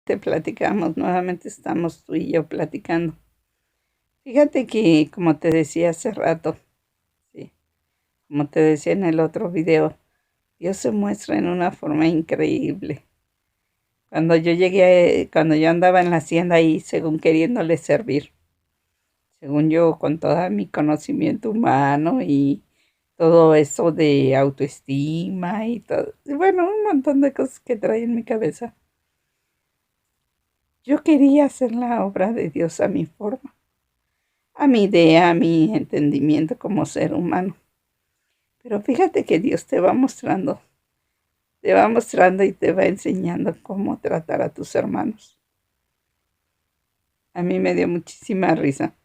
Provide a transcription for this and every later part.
nuevamente platicamos, nuevamente estamos tú y yo platicando. Fíjate que, como te decía hace rato, sí, como te decía en el otro video, Dios se muestra en una forma increíble. Cuando yo andaba en la hacienda ahí, según queriéndole servir, según yo, con todo mi conocimiento humano y todo eso de autoestima y todo, y bueno, un montón de cosas que trae en mi cabeza. Yo quería hacer la obra de Dios a mi forma, a mi idea, a mi entendimiento como ser humano. Pero fíjate que Dios te va mostrando y te va enseñando cómo tratar a tus hermanos. A mí me dio muchísima risa,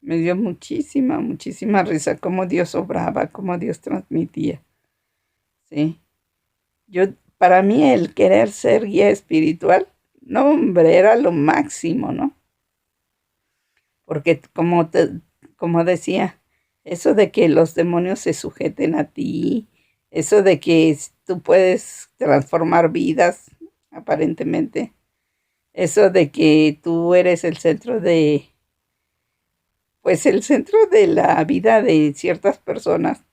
me dio muchísima risa cómo Dios obraba, cómo Dios transmitía. Sí, yo, para mí el querer ser guía espiritual, no, hombre, era lo máximo, ¿no? Porque como decía, eso de que los demonios se sujeten a ti, eso de que tú puedes transformar vidas, aparentemente, eso de que tú eres pues el centro de la vida de ciertas personas,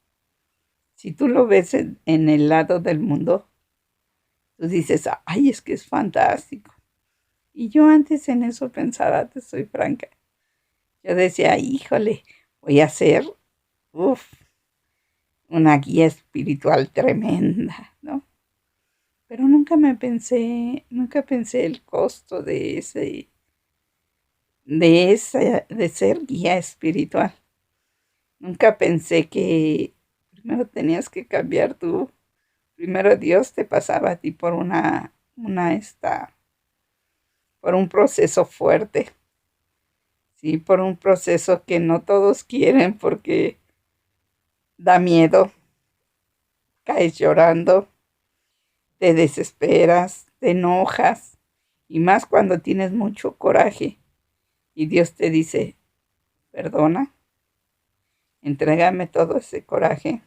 si tú lo ves en el lado del mundo, tú dices, ay, es que es fantástico. Y yo antes en eso pensaba, te soy franca. Yo decía, híjole, voy a ser, uff, una guía espiritual tremenda, ¿no? Pero nunca pensé el costo de ser guía espiritual. Nunca pensé que primero tenías que cambiar tú. Primero Dios te pasaba a ti por por un proceso fuerte, sí, por un proceso que no todos quieren porque da miedo, caes llorando, te desesperas, te enojas, y más cuando tienes mucho coraje y Dios te dice, perdona, entrégame todo ese coraje,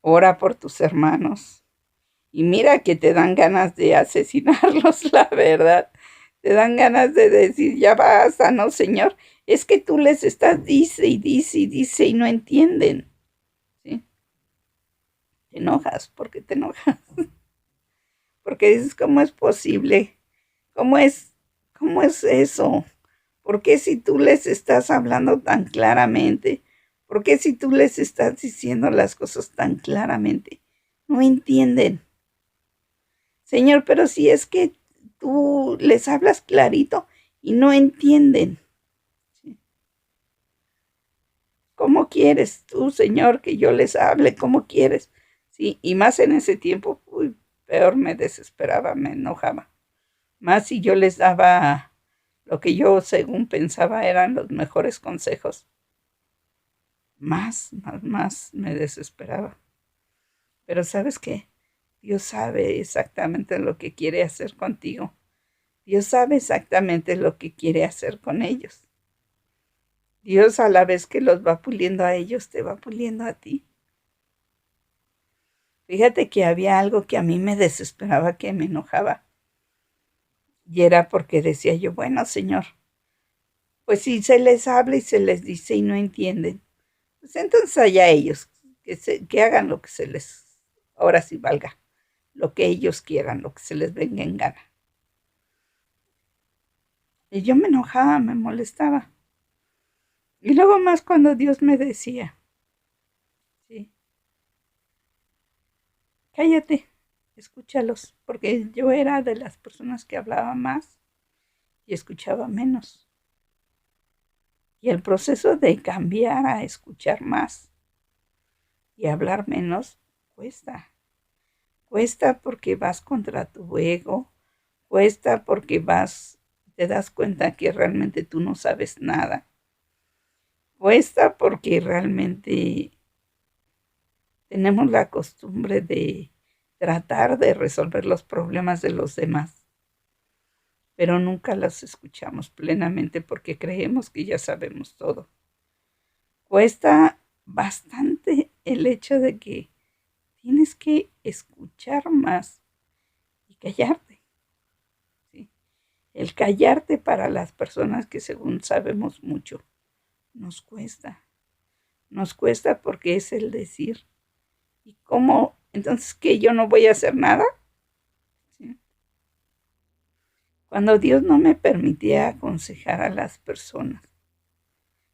ora por tus hermanos. Y mira que te dan ganas de asesinarlos, la verdad. Te dan ganas de decir, ya basta, no, Señor. Es que tú les estás, dice y dice y dice y no entienden. ¿Sí? Te enojas, ¿por qué te enojas? Porque dices, ¿cómo es posible? ¿Cómo cómo es eso? ¿Por qué si tú les estás hablando tan claramente? ¿Por qué si tú les estás diciendo las cosas tan claramente? No entienden. Señor, pero si es que tú les hablas clarito y no entienden. ¿Sí? ¿Cómo quieres tú, Señor, que yo les hable? ¿Cómo quieres? Sí, y más en ese tiempo, uy, peor me desesperaba, me enojaba. Más si yo les daba lo que yo según pensaba eran los mejores consejos. Más me desesperaba. Pero ¿sabes qué? Dios sabe exactamente lo que quiere hacer contigo. Dios sabe exactamente lo que quiere hacer con ellos. Dios, a la vez que los va puliendo a ellos, te va puliendo a ti. Fíjate que había algo que a mí me desesperaba, que me enojaba. Y era porque decía yo, bueno, Señor, pues si se les habla y se les dice y no entienden, pues entonces allá ellos, que hagan lo que se les, ahora sí valga, lo que ellos quieran, lo que se les venga en gana. Y yo me enojaba, me molestaba. Y luego más cuando Dios me decía, sí, cállate, escúchalos, porque yo era de las personas que hablaba más y escuchaba menos. Y el proceso de cambiar a escuchar más y hablar menos cuesta. Cuesta porque vas contra tu ego, cuesta porque te das cuenta que realmente tú no sabes nada. Cuesta porque realmente tenemos la costumbre de tratar de resolver los problemas de los demás, pero nunca los escuchamos plenamente porque creemos que ya sabemos todo. Cuesta bastante el hecho de que tienes que escuchar más y callarte, ¿sí? callarte para las personas que según sabemos mucho, nos cuesta. Nos cuesta porque es el decir. ¿Y cómo? Entonces, ¿qué? ¿Yo no voy a hacer nada? ¿Sí? Cuando Dios no me permitía aconsejar a las personas,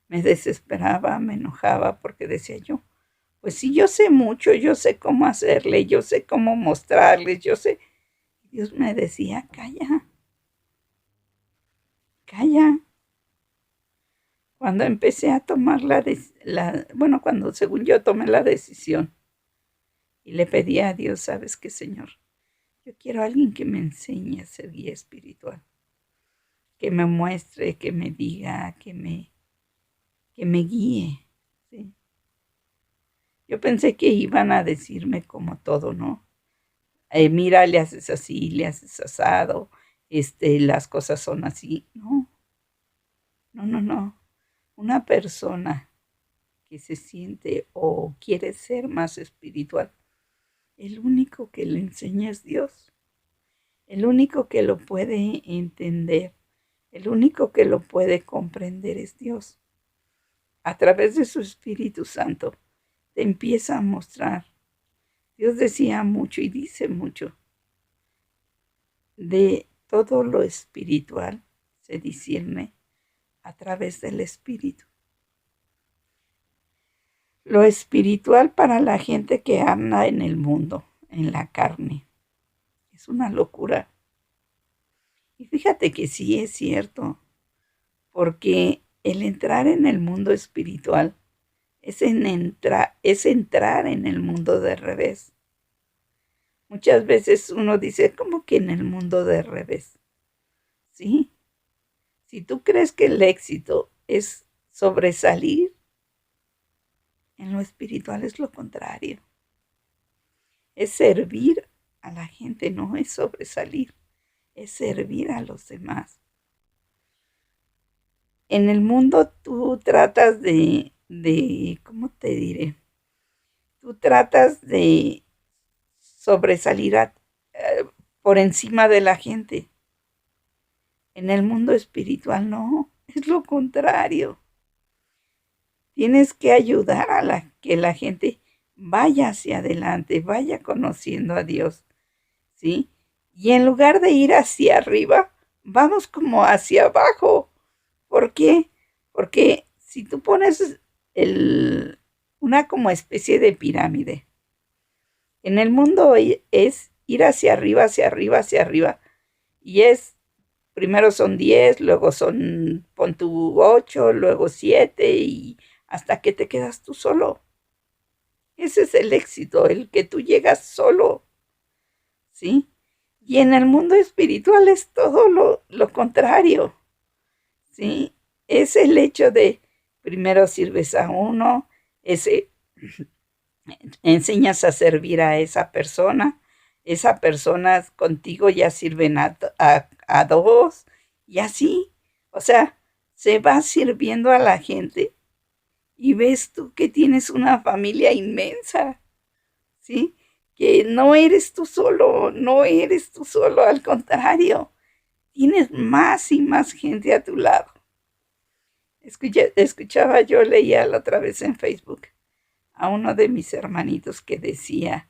me desesperaba, me enojaba porque decía yo, pues sí, yo sé mucho, yo sé cómo hacerle, yo sé cómo mostrarles, yo sé. Dios me decía, calla, calla. Cuando empecé a tomar cuando según yo tomé la decisión y le pedí a Dios, ¿sabes qué, Señor? Yo quiero a alguien que me enseñe a ser guía espiritual, que me muestre, que me diga, que me guíe. ¿Sí? Yo pensé que iban a decirme como todo, ¿no? Mira, le haces así, le haces asado, las cosas son así. No, no, no, no. Una persona que se siente o quiere ser más espiritual, el único que le enseña es Dios. El único que lo puede entender, el único que lo puede comprender es Dios. A través de su Espíritu Santo te empieza a mostrar. Dios decía mucho y dice mucho. De todo lo espiritual se discierne a través del Espíritu. Lo espiritual para la gente que anda en el mundo, en la carne, es una locura. Y fíjate que sí es cierto, porque el entrar en el mundo espiritual es entrar en el mundo de revés. Muchas veces uno dice, ¿cómo que en el mundo de revés? Sí. Si tú crees que el éxito es sobresalir, en lo espiritual es lo contrario. Es servir a la gente, no es sobresalir, es servir a los demás. En el mundo tú tratas ¿cómo te diré? Tú tratas de sobresalir por encima de la gente. En el mundo espiritual no, es lo contrario. Tienes que ayudar a que la gente vaya hacia adelante, vaya conociendo a Dios, ¿sí? Y en lugar de ir hacia arriba, vamos como hacia abajo. ¿Por qué? Porque si tú pones una como especie de pirámide, en el mundo es ir hacia arriba, hacia arriba, hacia arriba, y primero son 10, luego pon tú 8, luego 7 y hasta que te quedas tú solo. Ese es el éxito, el que tú llegas solo, ¿sí? Y en el mundo espiritual es todo lo contrario, ¿sí? Es el hecho de primero sirves a uno, enseñas a servir a esa persona contigo ya sirven a dos, y así, o sea, se va sirviendo a la gente y ves tú que tienes una familia inmensa, ¿sí? Que no eres tú solo, no eres tú solo, al contrario, tienes más y más gente a tu lado. Escuchaba yo, leía la otra vez en Facebook a uno de mis hermanitos que decía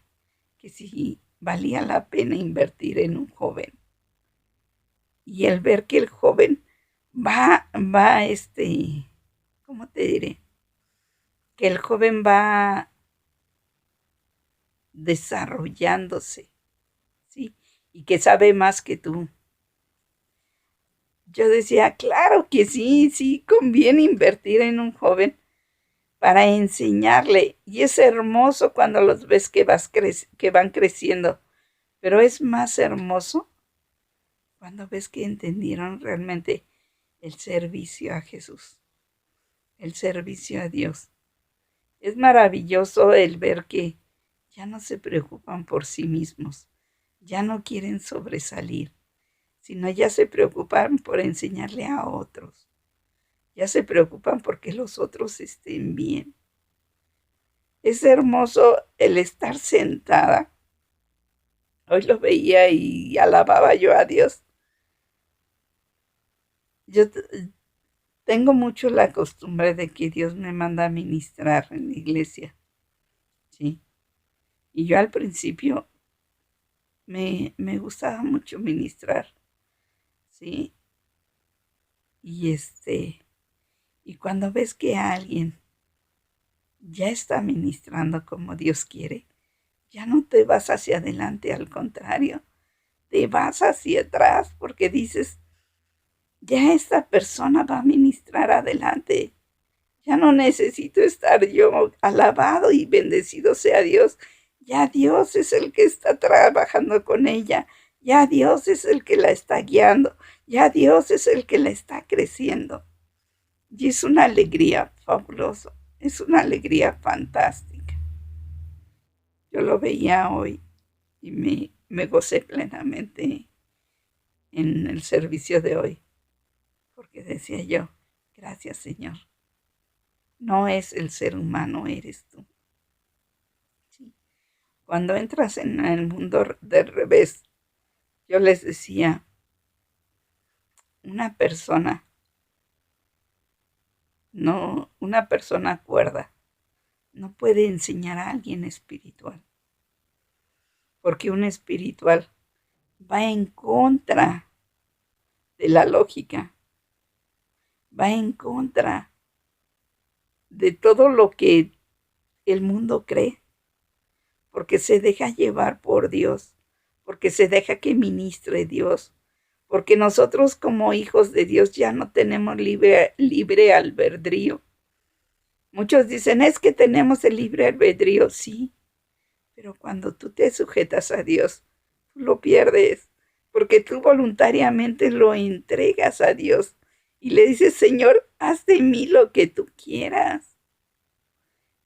que si valía la pena invertir en un joven. Y el ver que el joven va, ¿cómo te diré? Que el joven va desarrollándose, ¿sí? Y que sabe más que tú. Yo decía, claro que sí, sí conviene invertir en un joven para enseñarle. Y es hermoso cuando los ves que van creciendo. Pero es más hermoso cuando ves que entendieron realmente el servicio a Jesús, el servicio a Dios. Es maravilloso el ver que ya no se preocupan por sí mismos, ya no quieren sobresalir, sino ya se preocupan por enseñarle a otros, ya se preocupan porque los otros estén bien. Es hermoso el estar sentada. Hoy lo veía y alababa yo a Dios. yo tengo mucho la costumbre de que Dios me manda a ministrar en la iglesia, ¿sí? Y yo al principio me gustaba mucho ministrar, ¿sí? Y y cuando ves que alguien ya está ministrando como Dios quiere, ya no te vas hacia adelante, al contrario, te vas hacia atrás porque dices, ya esta persona va a ministrar adelante. Ya no necesito estar yo, alabado y bendecido sea Dios. Ya Dios es el que está trabajando con ella. Ya Dios es el que la está guiando. Ya Dios es el que la está creciendo. Y es una alegría fabulosa. Es una alegría fantástica. Yo lo veía hoy y me gocé plenamente en el servicio de hoy. Porque decía yo, gracias Señor. No es el ser humano, eres tú. Sí. Cuando entras en el mundo del revés, yo les decía, una persona, no, una persona cuerda, no puede enseñar a alguien espiritual, porque un espiritual va en contra de la lógica, va en contra de todo lo que el mundo cree, porque se deja llevar por Dios, porque se deja que ministre Dios, porque nosotros como hijos de Dios ya no tenemos libre albedrío. Muchos dicen, es que tenemos el libre albedrío, sí, pero cuando tú te sujetas a Dios, tú lo pierdes, porque tú voluntariamente lo entregas a Dios y le dices, Señor, haz de mí lo que tú quieras.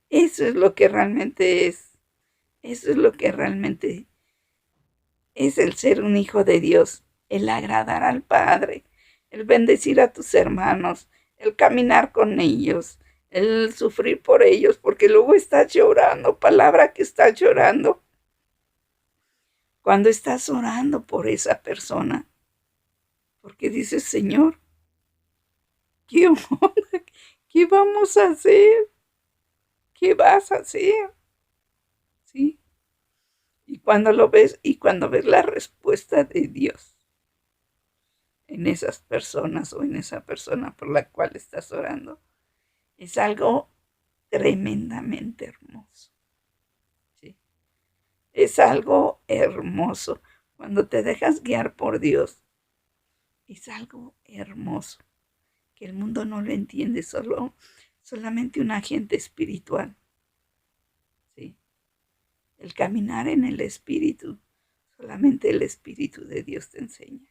Eso es lo que realmente es. Eso es lo que realmente es el ser un hijo de Dios, el agradar al Padre, el bendecir a tus hermanos, el caminar con ellos, el sufrir por ellos, porque luego estás llorando, palabra que estás llorando. Cuando estás orando por esa persona, porque dices, Señor, ¿qué onda? ¿Qué vamos a hacer? ¿Qué vas a hacer? ¿Sí? Y cuando lo ves, y cuando ves la respuesta de Dios en esas personas o en esa persona por la cual estás orando, es algo tremendamente hermoso. ¿Sí? Es algo hermoso. Cuando te dejas guiar por Dios, es algo hermoso, que el mundo no lo entiende, solamente un agente espiritual. ¿Sí? El caminar en el Espíritu, solamente el Espíritu de Dios te enseña.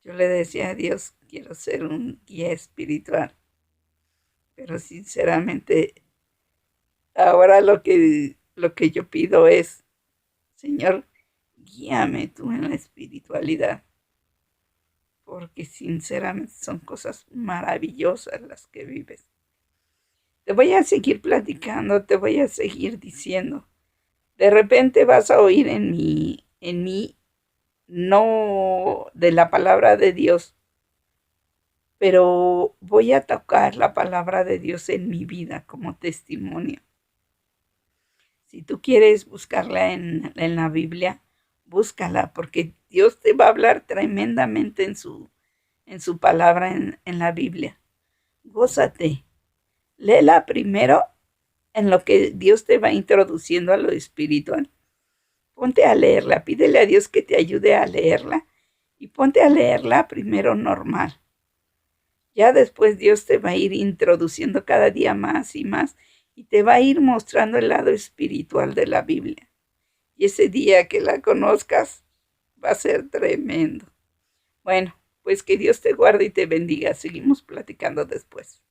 Yo le decía a Dios, quiero ser un guía espiritual, pero sinceramente ahora lo que yo pido es, Señor, guíame tú en la espiritualidad, porque sinceramente son cosas maravillosas las que vives. Te voy a seguir platicando, te voy a seguir diciendo. De repente vas a oír en mí, no de la palabra de Dios, pero voy a tocar la palabra de Dios en mi vida como testimonio. Si tú quieres buscarla en la Biblia, búscala, porque Dios te va a hablar tremendamente en su palabra en la Biblia. Gózate. Léela primero en lo que Dios te va introduciendo a lo espiritual. Ponte a leerla, pídele a Dios que te ayude a leerla y ponte a leerla primero normal. Ya después Dios te va a ir introduciendo cada día más y más y te va a ir mostrando el lado espiritual de la Biblia. Y ese día que la conozcas va a ser tremendo. Bueno, pues que Dios te guarde y te bendiga. Seguimos platicando después.